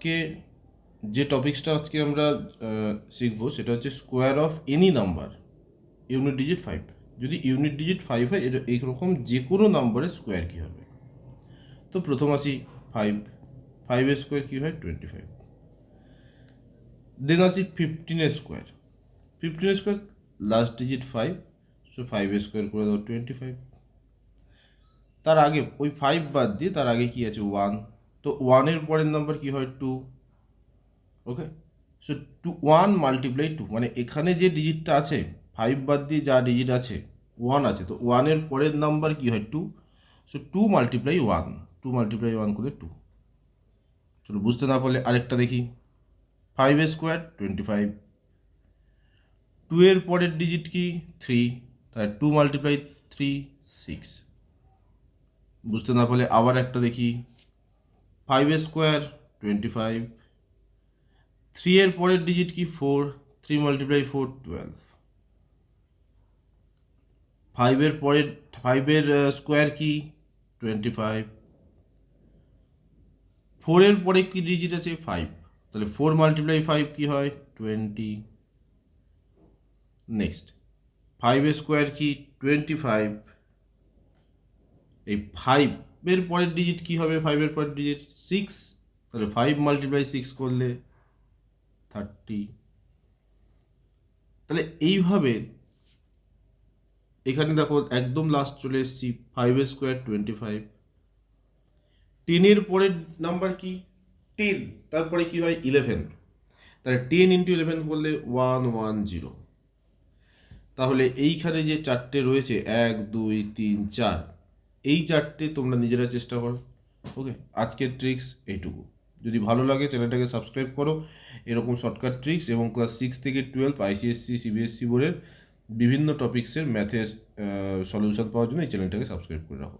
আজকে যে টপিক্সটা আমরা শিখবো সেটা হচ্ছে square of any number unit digit 5। যদি ইউনিট ডিজিট 5 হয় এইরকম যে কোনো নাম্বারের স্কোয়ার কী হবে। তো প্রথম আসি 5, 5 স্কোয়ার কী হয় 25। দেন আসি 15 square, 15 square last digit 5, so 5 square করে দাও 25। তার আগে ওই 5 বাদ দিয়ে তার আগে কি আছে 1, তো 1-এর পরের নাম্বার কি হয় 2। ওকে, সো 1 মাল্টিপ্লাই 2, মানে এখানে যে ডিজিটটা আছে 5 বাদ দিয়ে যা ডিজিট আছে 1 আছে, তো 1-এর পরের নাম্বার কি হয় 2। সো 2 মাল্টিপ্লাই 1, 2 মাল্টিপ্লাই 1 করে 2। চলো বুঝতে না পারলে আরেকটা দেখি, 5 স্কোয়ার 25, 2-এর পরের ডিজিট কি 3, তাই 2 মাল্টিপ্লাই 3 6। বুঝতে না পারলে আবার একটা দেখি, 5 স্কোয়ার 25, 3-এর পরের ডিজিট কি 4, 3 মাল্টিপ্লাই 4 12। 5-এর স্কোয়ার কি 25, 4-এর পরে কি ডিজিট আছে 5, তাহলে 4 মাল্টিপ্লাই 5 কি হয় 20। নেক্সট 5 স্কোয়ার কি 25, এই 5-এর পরের ডিজিট কি হবে, 5-এর পরের ডিজিট 6, তাহলে 5 মাল্টিপ্লাই 6 করলে 30। তাহলে এইভাবে এখানে দেখো একদম লাস্ট চলে এসেছি, 5 স্কোয়ার 25, 10-এর পরের নাম্বার কি 10, তারপরে কি হয় 11, তাহলে 10 ইন্টু 11 করলে 110। তাহলে এইখানে যে চারটে রয়েছে 1 2 3 4, এই চারটে তোমরা নিজেরা চেষ্টা করো। ওকে, আজকের ট্রিক্স এইটুকু। যদি ভালো লাগে চ্যানেলটাকে সাবস্ক্রাইব করো। এরকম শর্টকাট ট্রিক্স এবং ক্লাস 6 থেকে 12 আইসিএসসি সিবিএসসি বোর্ডের বিভিন্ন টপিক্সের ম্যাথের সলিউশন পাওয়ার জন্য এই চ্যানেলটাকে সাবস্ক্রাইব করে রাখো।